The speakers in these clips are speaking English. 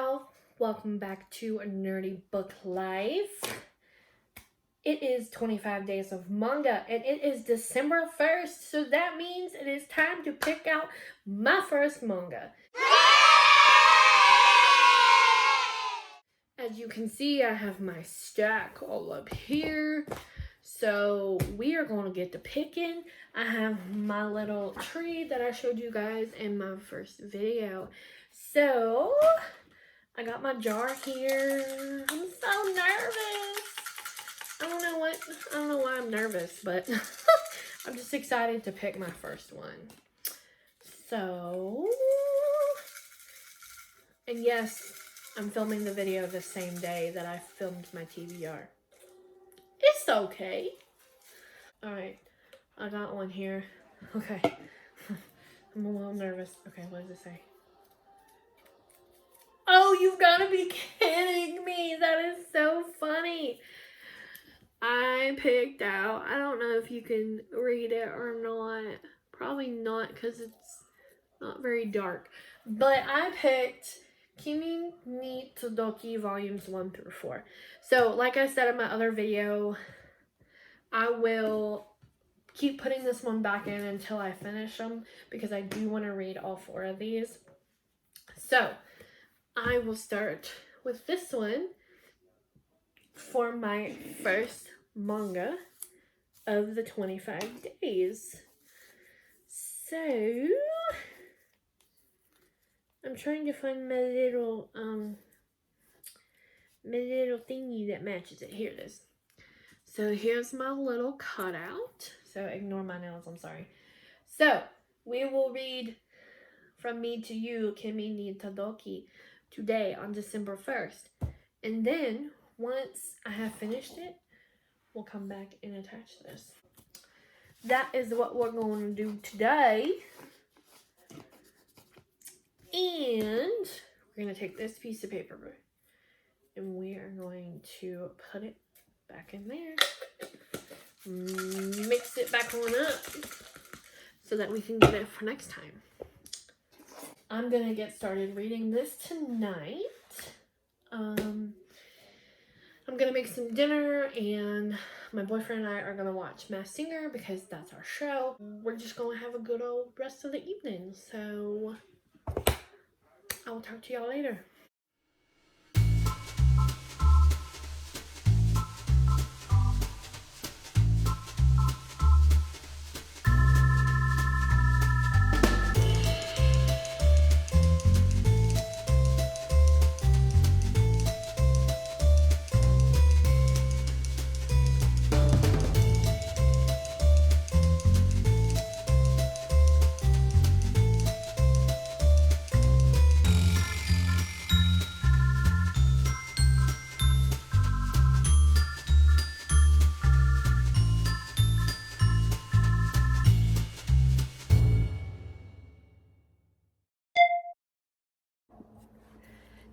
y'all, welcome back to a Nerdy Book Life. It is 25 days of manga and it is December 1st, so that means it is time to pick out my first manga. As you can see, I have my stack all up here, so we are going to get to picking. I have my little tree that I showed you guys in my first video. So I got my jar here. I'm so nervous. I don't know why I'm nervous, but I'm just excited to pick my first one. So, and yes, I'm filming the video the same day that I filmed my TBR. It's okay. Alright, I got one here. Okay. I'm a little nervous. Okay, what does it say? Oh, you've got to be kidding me. That is so funny. I picked out, I don't know if you can read it or not. Probably not because it's not very dark. But I picked Kimi ni Todoki Volumes 1 through 4. So, like I said in my other video, I will keep putting this one back in until I finish them because I do want to read all 4 of these. So, I will start with this one for my first manga of the 25 days. So, I'm trying to find my little thingy that matches it. Here it is. So, here's my little cutout. So, ignore my nails, I'm sorry. So, we will read From Me to You, Kimi ni Todoki, today on December 1st. And then, once I have finished it, we'll come back and attach this. That is what we're going to do today. And we're going to take this piece of paper and we are going to put it back in there. Mix it back on up so that we can get it for next time. I'm going to get started reading this tonight. I'm going to make some dinner and my boyfriend and I are going to watch Masked Singer because that's our show. We're just going to have a good old rest of the evening. So I will talk to y'all later.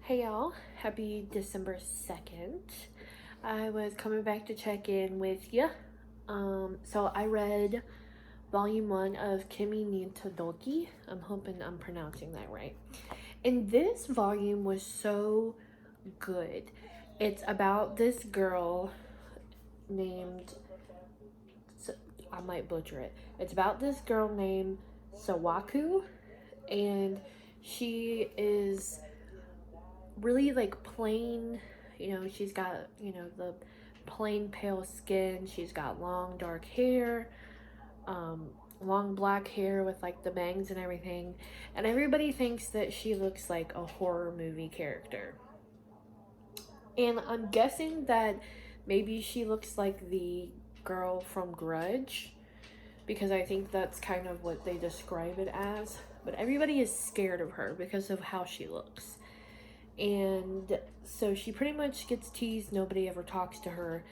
Hey y'all, happy December 2nd. I was coming back to check in with ya. So I read volume 1 of Kimi ni Todoki. I'm hoping I'm pronouncing that right. And this volume was so good. It's about this girl named, I might butcher it. It's about this girl named Sawaku, and she is really like plain, she's got, the plain pale skin. She's got long dark hair, long black hair with like the bangs and everything, and everybody thinks that she looks like a horror movie character. And I'm guessing that maybe she looks like the girl from Grudge, because I think that's kind of what they describe it as. But everybody is scared of her because of how she looks. And so she pretty much gets teased. Nobody ever talks to her.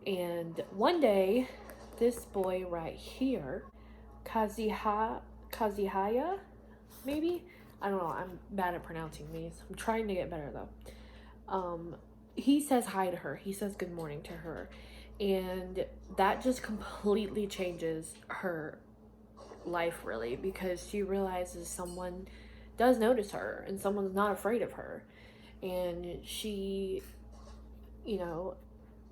And one day, this boy right here, Kazihaya, maybe? I don't know. I'm bad at pronouncing these. I'm trying to get better, though. He says hi to her. He says good morning to her. And that just completely changes her life, really, because she realizes someone does notice her and someone's not afraid of her. and she, you know,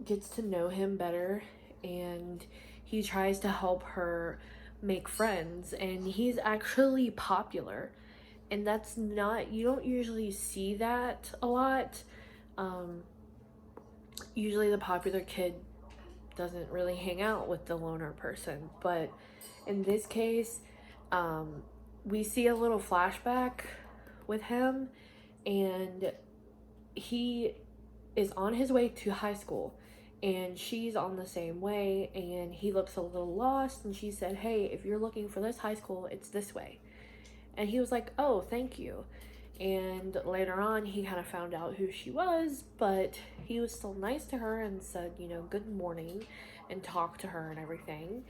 gets to know him better, and he tries to help her make friends, and he's actually popular. And that's not, you don't usually see that a lot. Usually the popular kid doesn't really hang out with the loner person, but in this case, we see a little flashback with him, and he is on his way to high school, and she's on the same way, and he looks a little lost, and she said, hey, if you're looking for this high school, it's this way. And he was like, oh, thank you. And later on, he kind of found out who she was, but he was still nice to her and said, you know, good morning, and talked to her and everything.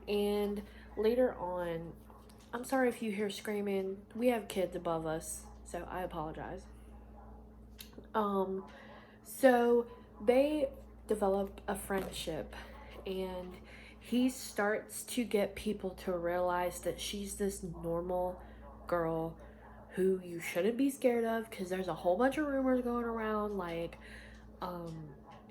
And later on, I'm sorry if you hear screaming. We have kids above us, so I apologize. So they develop a friendship, and he starts to get people to realize that she's this normal girl who you shouldn't be scared of, because there's a whole bunch of rumors going around, like,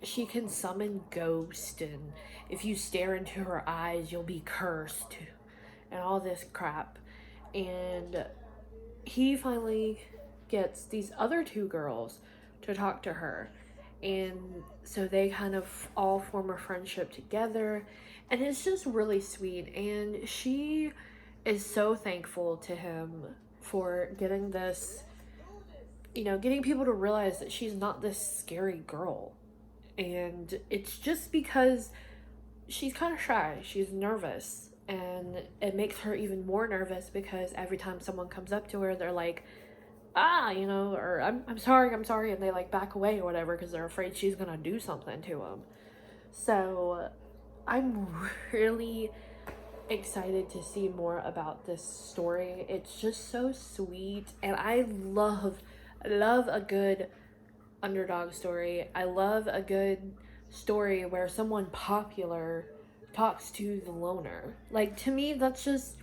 she can summon ghosts, and if you stare into her eyes, you'll be cursed, and all this crap. And he finally gets these other two girls to talk to her, and so they kind of all form a friendship together, and it's just really sweet. And she is so thankful to him for getting this, you know, getting people to realize that she's not this scary girl. And it's just because she's kind of shy, she's nervous, and it makes her even more nervous because every time someone comes up to her, they're like, you know, or I'm sorry, and they like back away or whatever because they're afraid she's gonna do something to them. So I'm really excited to see more about this story. It's just so sweet, and I love a good underdog story. I love a good story where someone popular talks to the loner. Like, to me, that's just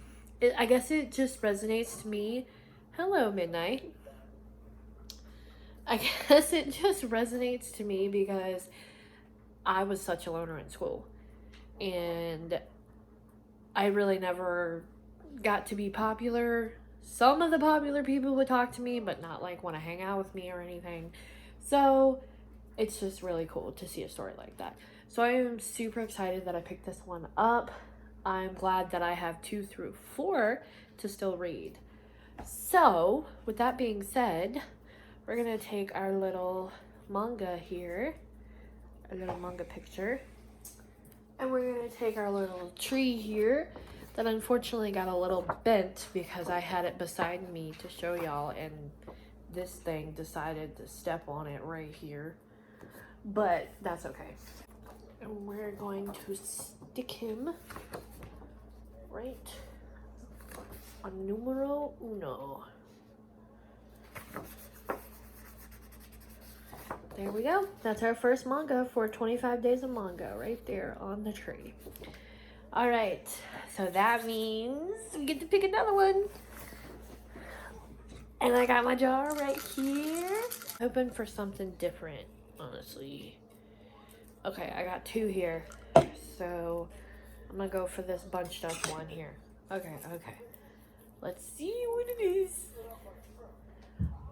I guess it just resonates to me. Hello, Midnight. I guess it just resonates to me because I was such a loner in school, and I really never got to be popular. Some of the popular people would talk to me, but not like want to hang out with me or anything. So it's just really cool to see a story like that. So I am super excited that I picked this one up. I'm glad that I have 2 through 4 to still read. So with that being said, we're gonna take our little manga here, our little manga picture, and we're gonna take our little tree here that unfortunately got a little bent because I had it beside me to show y'all, and this thing decided to step on it right here, but that's okay. And we're going to stick him right on numero uno. There we go. That's our first manga for 25 days of manga right there on the tree. All right, so that means we get to pick another one. And I got my jar right here. Hoping for something different, honestly. Okay, I got 2 here. So I'm gonna go for this bunched up one here. Okay. Let's see what it is.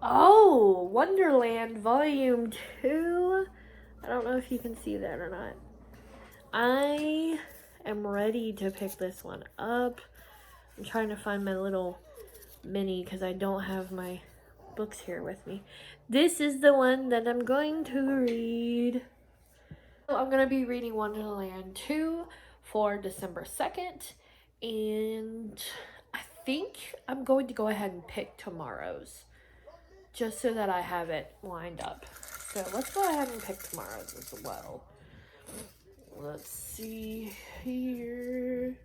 Oh, Wonderland Volume 2. I don't know if you can see that or not. I am ready to pick this one up. I'm trying to find my little mini because I don't have my books here with me. This is the one that I'm going to read. So I'm going to be reading Wonderland 2 for December 2nd. And I think I'm going to go ahead and pick tomorrow's, just so that I have it lined up. So let's go ahead and pick tomorrow's as well. Let's see here.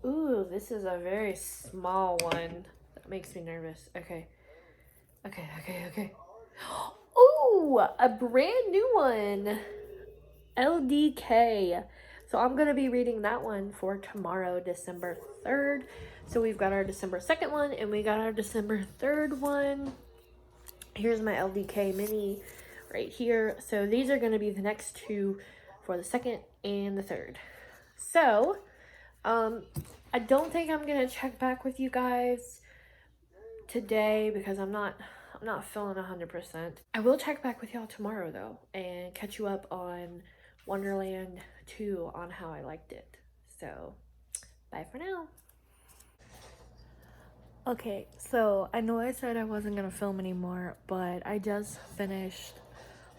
Ooh, this is a very small one. That makes me nervous. Okay. Ooh, a brand new one. LDK. So I'm going to be reading that one for tomorrow, December 3rd. So we've got our December 2nd one, and we got our December 3rd one. Here's my LDK mini right here. So these are going to be the next two for the second and the third. So, I don't think I'm going to check back with you guys today because I'm not feeling 100%. I will check back with y'all tomorrow though and catch you up on Wonderland 2 on how I liked it. So, bye for now. Okay, so I know I said I wasn't gonna film anymore, but I just finished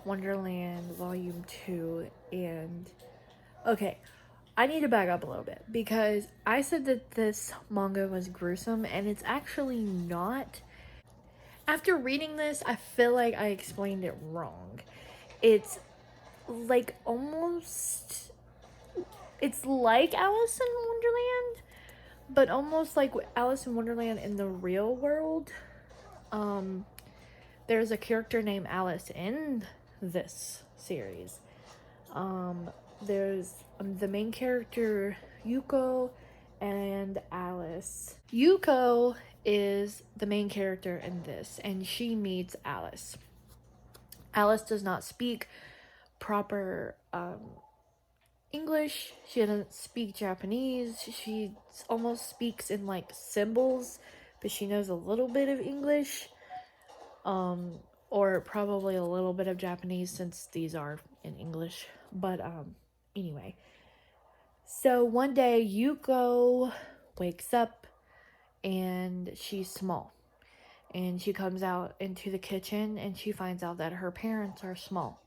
Wonderland Volume 2, and okay, I need to back up a little bit because I said that this manga was gruesome, and it's actually not. After reading this, I feel like I explained it wrong. It's like almost. It's like Alice in Wonderland, but almost like Alice in Wonderland in the real world. There's a character named Alice in this series. There's the main character, Yuko, and Alice. Yuko is the main character in this, and she meets Alice. Alice does not speak proper English. She doesn't speak Japanese. She almost speaks in like symbols, but she knows a little bit of English. Or probably a little bit of Japanese since these are in English. But anyway. So one day Yuko wakes up and she's small. And she comes out into the kitchen and she finds out that her parents are small.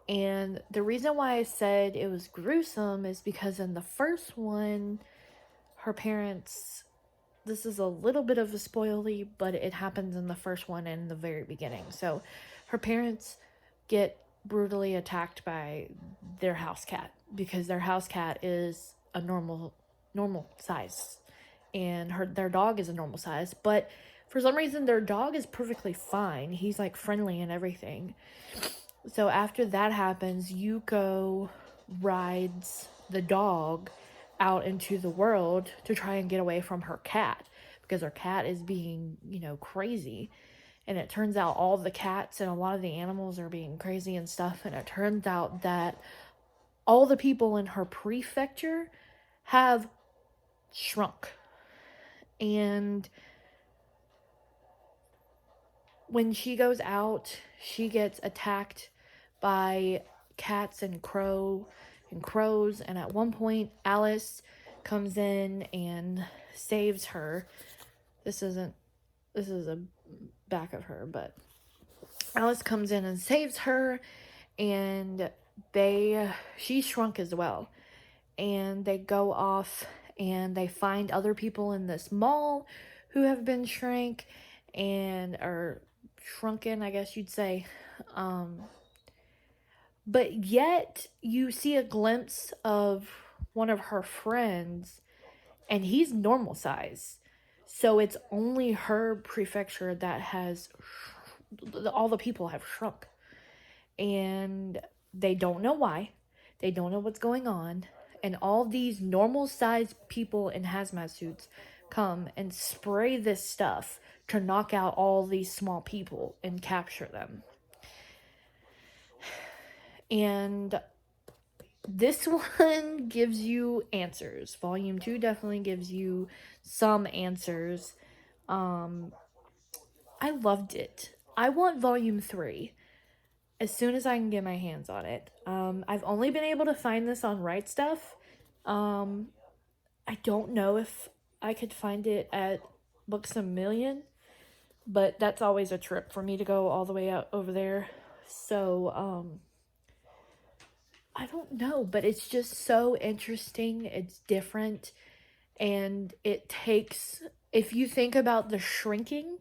And the reason why I said it was gruesome is because in the first one, her parents, this is a little bit of a spoilie, but it happens in the first one in the very beginning. So her parents get brutally attacked by their house cat because their house cat is a normal size, and their dog is a normal size, but for some reason their dog is perfectly fine. He's like friendly and everything. So after that happens, Yuko rides the dog out into the world to try and get away from her cat because her cat is being, crazy. And it turns out all the cats and a lot of the animals are being crazy and stuff. And it turns out that all the people in her prefecture have shrunk. And when she goes out, she gets attacked by cats and crows, and at one point Alice comes in and saves her. This is a back of her, but Alice comes in and saves her, and she's shrunk as well, and they go off and they find other people in this mall who have been shrank and are shrunken, I guess you'd say. But yet you see a glimpse of one of her friends, and he's normal size. So it's only her prefecture that has all the people have shrunk, and they don't know why. They don't know what's going on, and all these normal sized people in hazmat suits come and spray this stuff to knock out all these small people and capture them. And this one gives you answers. Volume 2 definitely gives you some answers. I loved it. I want Volume 3 as soon as I can get my hands on it. I've only been able to find this on Right Stuff. I don't know if I could find it at Books A Million, but that's always a trip for me to go all the way out over there. So, I don't know, but it's just so interesting. It's different, and it takes, if you think about the shrinking,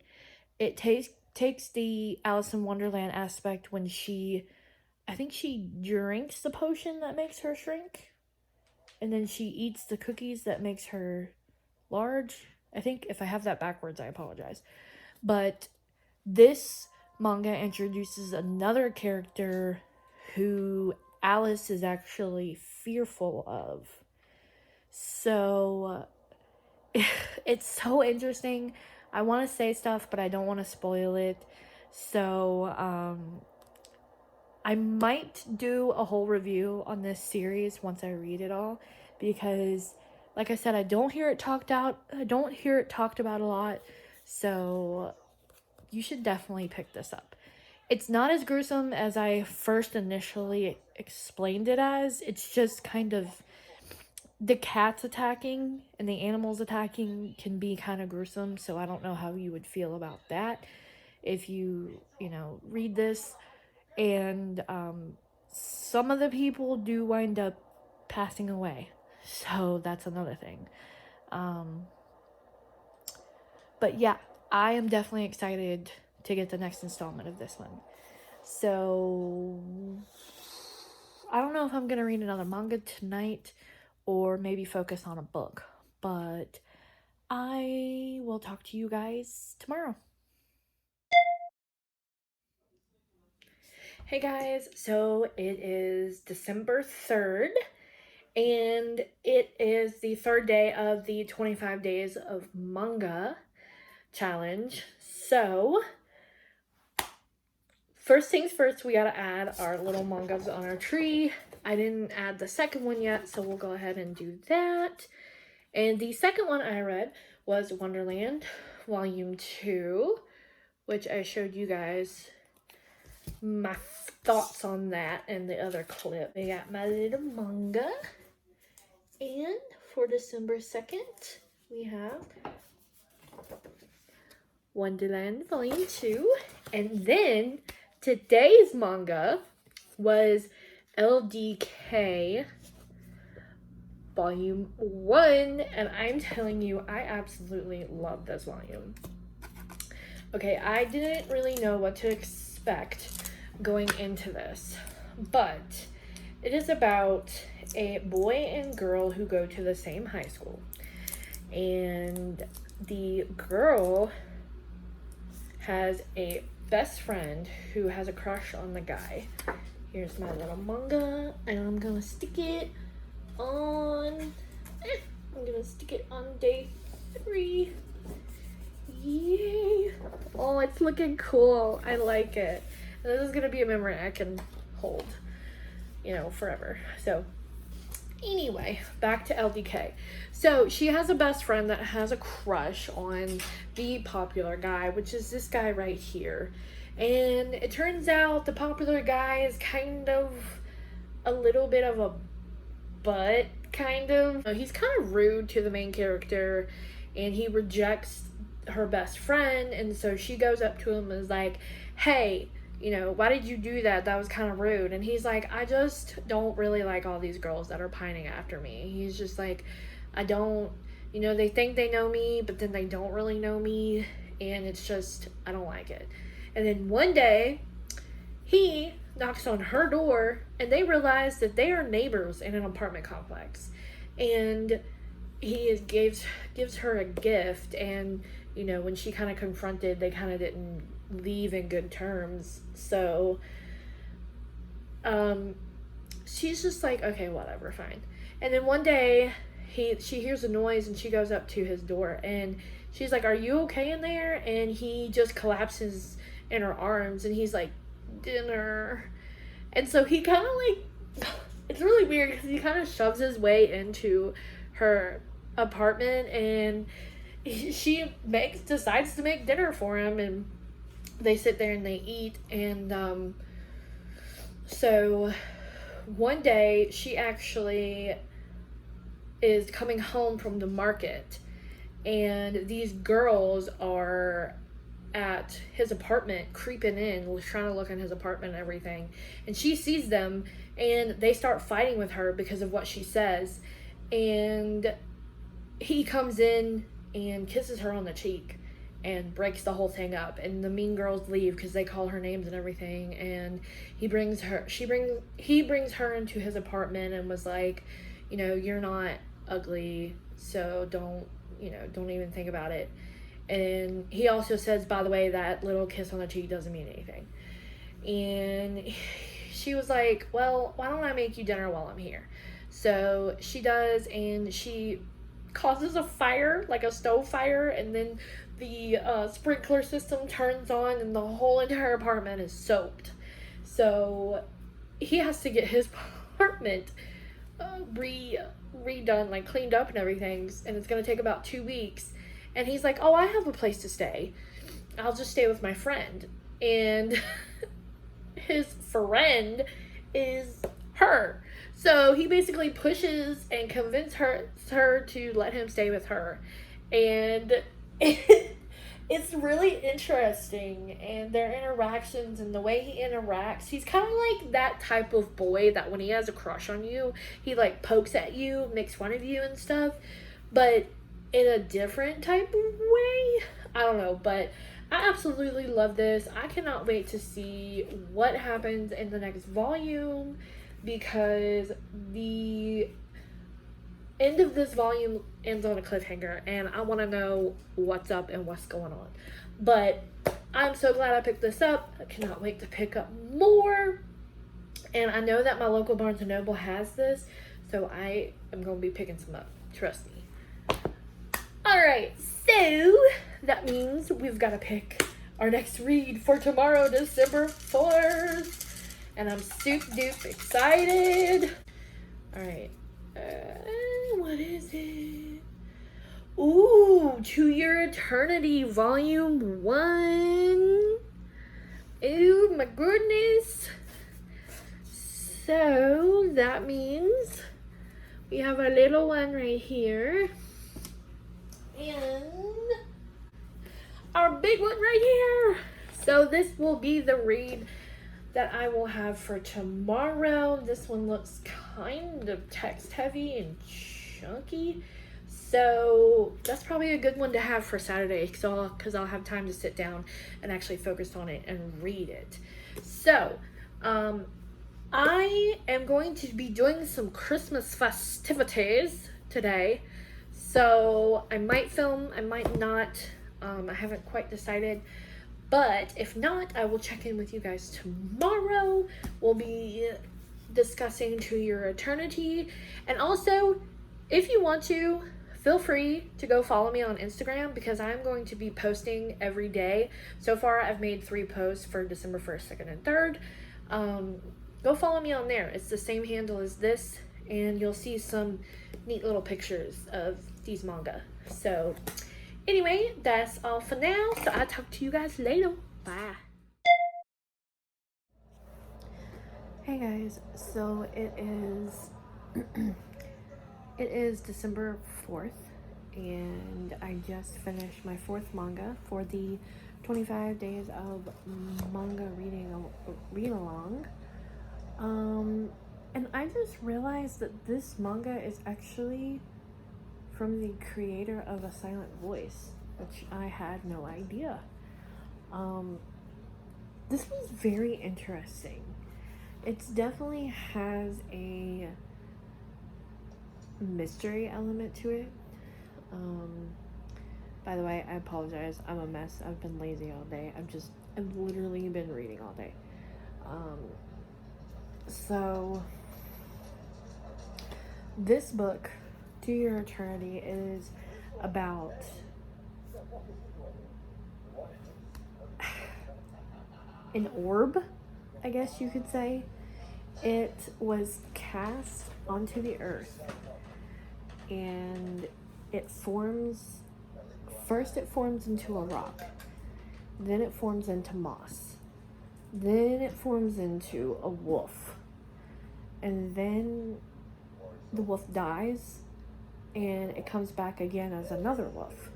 it takes the Alice in Wonderland aspect when I think she drinks the potion that makes her shrink, and then she eats the cookies that makes her large. I think if I have that backwards, I apologize. But this manga introduces another character who Alice is actually fearful of. So it's so interesting. I want to say stuff, but I don't want to spoil it. So I might do a whole review on this series once I read it all, because like I said, I don't hear it talked about a lot. So you should definitely pick this up. It's not as gruesome as I first initially explained it as. It's just kind of the cats attacking and the animals attacking can be kind of gruesome, so I don't know how you would feel about that if you read this. And some of the people do wind up passing away, so that's another thing. But yeah, I am definitely excited to get the next installment of this one. So I don't know if I'm gonna read another manga tonight or maybe focus on a book, but I will talk to you guys tomorrow. Hey guys, so it is December 3rd, and it is the third day of the 25 days of manga challenge. So, first things first, we gotta add our little mangas on our tree. I didn't add the second one yet, so we'll go ahead and do that. And the second one I read was Wonderland Volume 2, which I showed you guys my thoughts on that in the other clip. I got my little manga. And for December 2nd, we have Wonderland Volume 2. And then today's manga was LDK Volume 1. And I'm telling you, I absolutely love this volume. Okay, I didn't really know what to expect going into this, but it is about a boy and girl who go to the same high school. And the girl has a best friend who has a crush on the guy. Here's my little manga, and I'm gonna stick it on day 3. Yay! Oh, it's looking cool. I like it. And this is gonna be a memory I can hold, forever. So anyway, back to LDK. So she has a best friend that has a crush on the popular guy, which is this guy right here. And it turns out the popular guy is kind of a little bit of a butt, kind of. He's kind of rude to the main character, and he rejects her best friend. And so she goes up to him and is like, hey, why did you do that? That was kind of rude. And he's like, I just don't really like all these girls that are pining after me. He's just like, I don't, they think they know me, but then they don't really know me. And it's just, I don't like it. And then one day, he knocks on her door, and they realize that they are neighbors in an apartment complex. And he gives her a gift, and when she kind of confronted, they kind of didn't leave in good terms. So she's just like, okay, whatever, fine. And then one day she hears a noise, and she goes up to his door, and she's like, are you okay in there? And he just collapses in her arms, and he's like, dinner. And so he kind of like, it's really weird because he kind of shoves his way into her apartment, and she decides to make dinner for him, and they sit there and they eat. And so one day she actually is coming home from the market, and these girls are at his apartment, creeping in, trying to look in his apartment and everything. And she sees them, and they start fighting with her because of what she says. And he comes in and kisses her on the cheek and breaks the whole thing up. And the mean girls leave because they call her names and everything. And he brings her into his apartment and was like, you're not ugly, so don't even think about it. And he also says, by the way, that little kiss on the cheek doesn't mean anything. And she was like, well, why don't I make you dinner while I'm here? So she does, and she causes a fire, like a stove fire, and then the sprinkler system turns on and the whole entire apartment is soaked. So he has to get his apartment redone, like cleaned up and everything, and it's gonna take about 2 weeks. And he's like, "Oh, I have a place to stay. I'll just stay with my friend." And his friend is her. So he basically pushes and convinces her to let him stay with her. And it's really interesting, and their interactions and the way he interacts. He's kind of like that type of boy that when he has a crush on you, he like pokes at you, makes fun of you and stuff, but in a different type of way. I don't know, but I absolutely love this. I cannot wait to see what happens in the next volume, because the end of this volume ends on a cliffhanger, and I want to know what's up and what's going on. But I'm so glad I picked this up. I cannot wait to pick up more. And I know that my local Barnes & Noble has this, so I am going to be picking some up. Trust me. Alright, so that means we've got to pick our next read for tomorrow, December 4th. And I'm super duper excited. Alright. What is it? Ooh, To Your Eternity, Volume 1. Ooh, my goodness. So, that means we have a little one right here. And our big one right here. So, this will be the read that I will have for tomorrow. This one looks kind of text heavy and chunky, so that's probably a good one to have for Saturday, because I'll have time to sit down and actually focus on it and read it. So I am going to be doing some Christmas festivities today, so I might film, I might not. I haven't quite decided. But if not, I will check in with you guys tomorrow. We'll be discussing To Your Eternity. And also, if you want to, feel free to go follow me on Instagram, because I'm going to be posting every day. So far, I've made 3 posts for December 1st, 2nd, and 3rd. Go follow me on there. It's the same handle as this, and you'll see some neat little pictures of these manga. So anyway, that's all for now. So I'll talk to you guys later. Bye. Hey guys, so it is December 4th, and I just finished my 4th manga for the 25 days of manga read along. And I just realized that this manga is actually from the creator of A Silent Voice, which I had no idea. This was very interesting. It definitely has a mystery element to it. By the way, I apologize. I'm a mess. I've been lazy all day. I've literally been reading all day. So this book, To Your Eternity, is about an orb, I guess you could say. It was cast onto the earth, and it forms into a rock, then it forms into moss, then it forms into a wolf, and then the wolf dies and it comes back again as another wolf.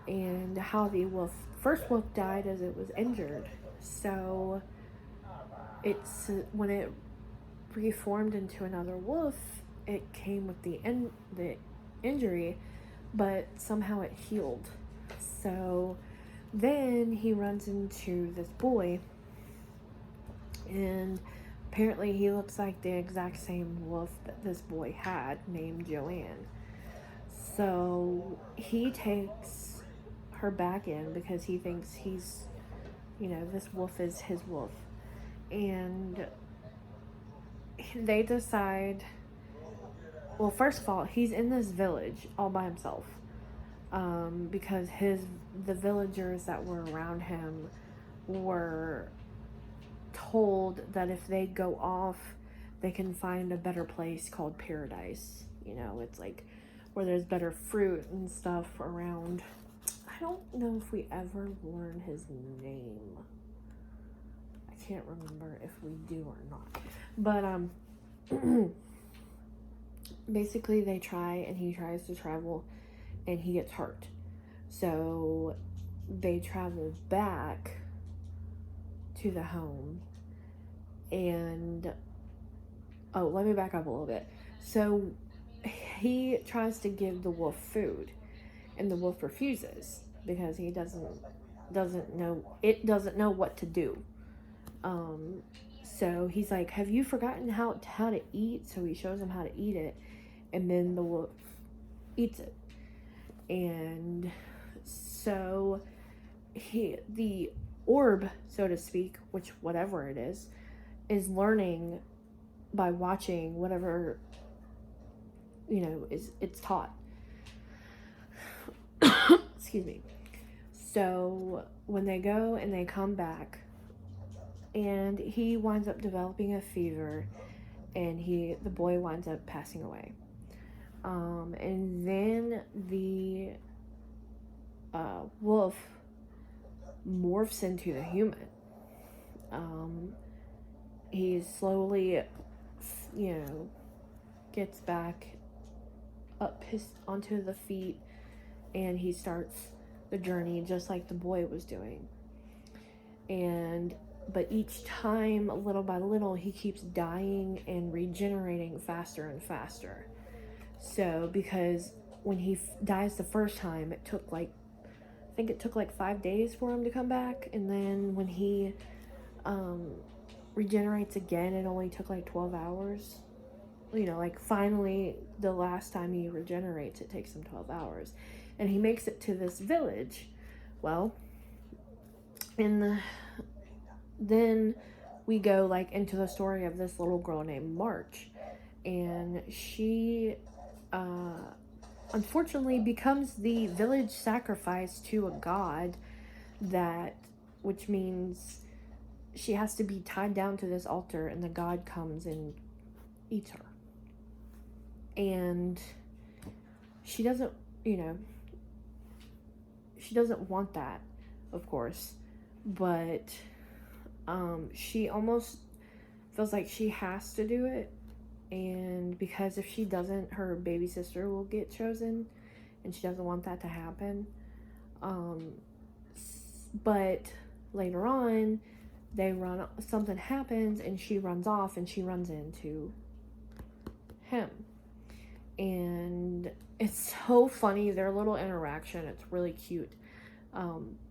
And how the first wolf died is it was injured, so when it reformed into another wolf, it came with the injury, but somehow it healed. So then he runs into this boy, and apparently he looks like the exact same wolf that this boy had, named Joanne. So he takes her back in because he thinks this wolf is his wolf. And they decide, well, first of all, he's in this village all by himself. because the villagers that were around him were told that if they go off, they can find a better place called paradise. You know, it's like where there's better fruit and stuff around. I don't know if we ever learn his name. I can't remember if we do or not. But basically they try, and he tries to travel, and he gets hurt. So they travel back to the home, and let me back up a little bit. So he tries to give the wolf food, and the wolf refuses because he doesn't know what to do. So he's like, have you forgotten how to eat? So he shows him how to eat it, and then the wolf eats it. And so the orb, so to speak, which whatever it is learning by watching whatever, you know, it's taught. Excuse me. So when they go and they come back, and he winds up developing a fever, and the boy winds up passing away. And then the wolf morphs into the human. He slowly, you know, gets back up onto the feet, and he starts the journey just like the boy was doing. But each time, little by little, he keeps dying and regenerating faster and faster. So because when he dies the first time, it took like 5 days for him to come back, and then when he regenerates again, it only took like 12 hours. You know, like then the last time he regenerates, it takes him 12 hours, and he makes it to this village. Well, then we go like into the story of this little girl named March, and she unfortunately becomes the village sacrifice to a god, which means she has to be tied down to this altar, and the god comes and eats her. And she doesn't, you know, she doesn't want that, of course, but she almost feels like she has to do it, and because if she doesn't, her baby sister will get chosen, and she doesn't want that to happen. But later on, something happens, and she runs off, and she runs into him. And it's so funny, their little interaction, it's really cute.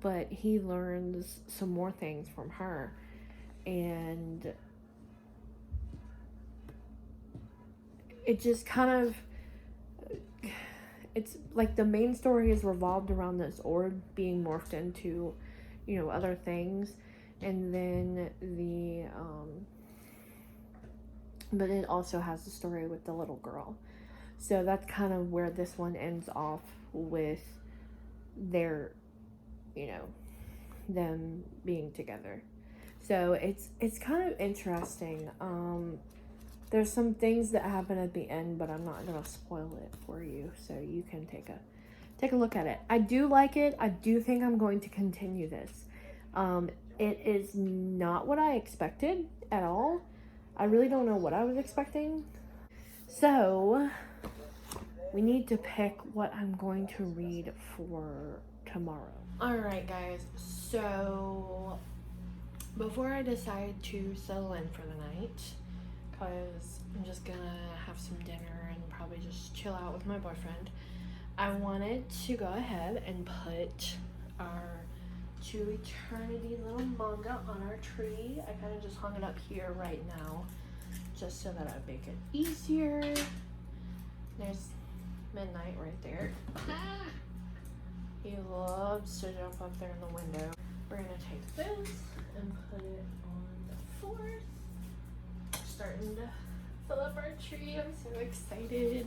But he learns some more things from her, and it just kind of, it's like the main story is revolved around this orb being morphed into, you know, other things, and then but it also has the story with the little girl. So that's kind of where this one ends off, with their, you know, them being together. So it's kind of interesting. There's some things that happen at the end, but I'm not gonna spoil it for you, so you can take a look at it. I do like it. I do think I'm going to continue this. It is not what I expected at all. I really don't know what I was expecting. So we need to pick what I'm going to read for tomorrow. Alright guys, so before I decide to settle in for the night, because I'm just gonna have some dinner and probably just chill out with my boyfriend, I wanted to go ahead and put our To Eternity little manga on our tree. I kind of just hung it up here right now, just so that I'd make it easier. There's Midnight right there. He loves to jump up there in the window. We're gonna take this and put it on the 4th. Starting to fill up our tree. I'm so excited.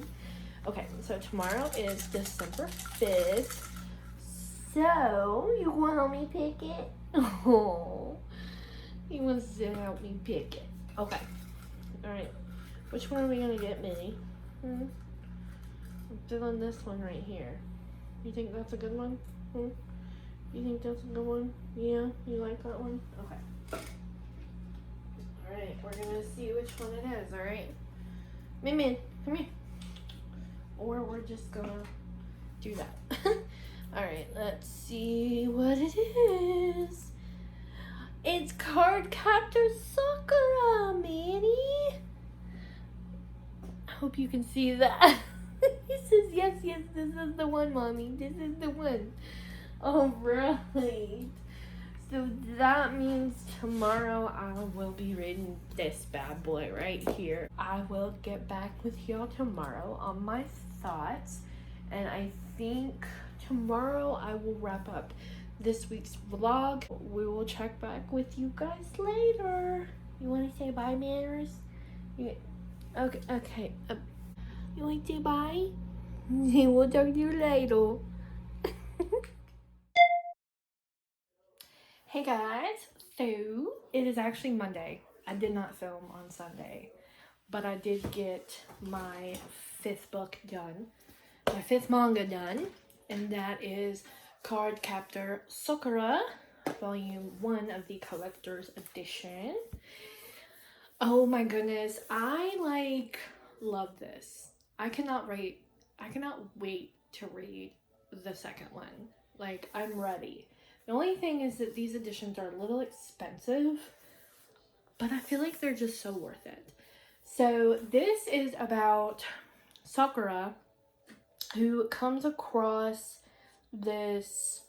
Okay, so tomorrow is December 5th. So, you want to help me pick it? Oh, he wants to help me pick it. Okay. Alright. Which one are we going to get, Minnie? I'm feeling this one right here. You think that's a good one? You think that's a good one? Yeah? You like that one? Okay. Alright, we're going to see which one it is, alright? Min, come here. Or we're just going to do that. Alright, let's see what it is. It's card Captor Sakura, Manny. I hope you can see that. He says, yes, this is the one, Mommy. This is the one. Alright. So that means tomorrow I will be reading this bad boy right here. I will get back with y'all tomorrow on my thoughts. And I think tomorrow I will wrap up this week's vlog. We will check back with you guys later. You want to say bye, Manners? Okay. You want to say bye? We'll talk to you later. Hey guys, so it is actually Monday. I did not film on Sunday, but I did get my 5th book done, my 5th manga done, and that is Card Captor Sakura, Volume 1 of the Collector's Edition. Oh my goodness, I love this. I cannot wait to read the second one. I'm ready. The only thing is that these editions are a little expensive, but I feel like they're just so worth it. So this is about Sakura, who comes across this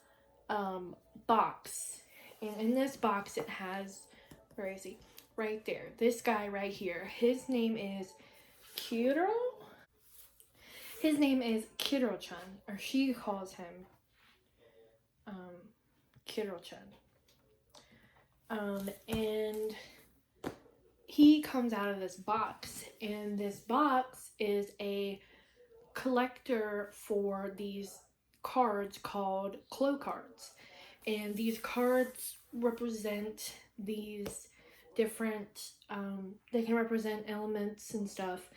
box. And in this box it has, where is he? Right there. This guy right here. His name is Kiro. His name is Kiro-chan, or she calls him Kiro-chan. And he comes out of this box, and this box is a collector for these cards called Clo cards. And these cards represent these different, they can represent elements and stuff.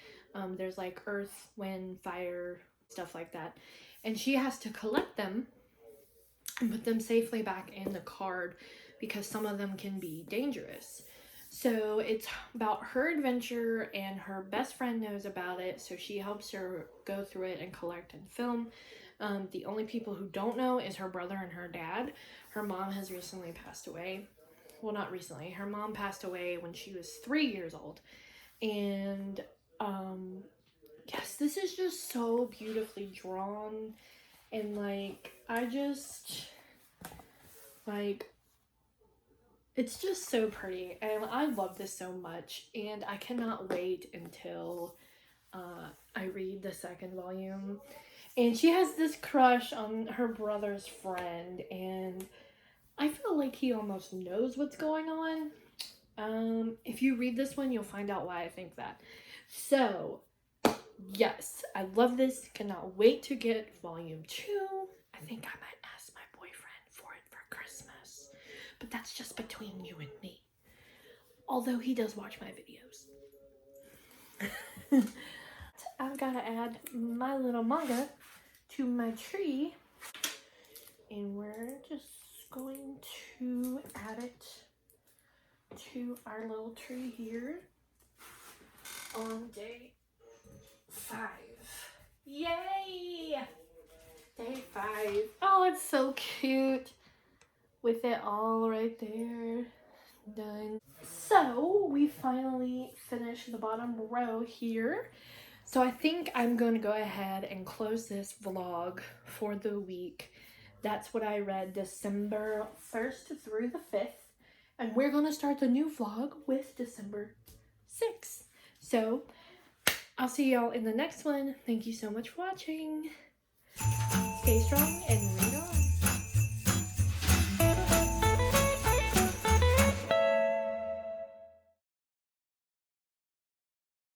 There's like earth, wind, fire, stuff like that. And she has to collect them and put them safely back in the card because some of them can be dangerous. So it's about her adventure, and her best friend knows about it, so she helps her go through it and collect and film. The only people who don't know is her brother and her dad. Her mom has recently passed away. Well, not recently. Her mom passed away when she was 3 years old. And yes, this is just so beautifully drawn, and it's just so pretty, and I love this so much, and I cannot wait until I read the second volume. And she has this crush on her brother's friend, and I feel like he almost knows what's going on. If you read this one, you'll find out why I think that. So yes, I love this. Cannot wait to get volume 2. I think I might ask my boyfriend for it for Christmas. But that's just between you and me. Although he does watch my videos. I've got to add my little manga to my tree. And we're just going to add it to our little tree here on day 5. Yay! Day 5. Oh, it's so cute with it all right there. Done. So we finally finished the bottom row here. So I think I'm going to go ahead and close this vlog for the week. That's what I read December 1st through the 5th. And we're going to start the new vlog with December 6th. So I'll see y'all in the next one. Thank you so much for watching. Stay strong and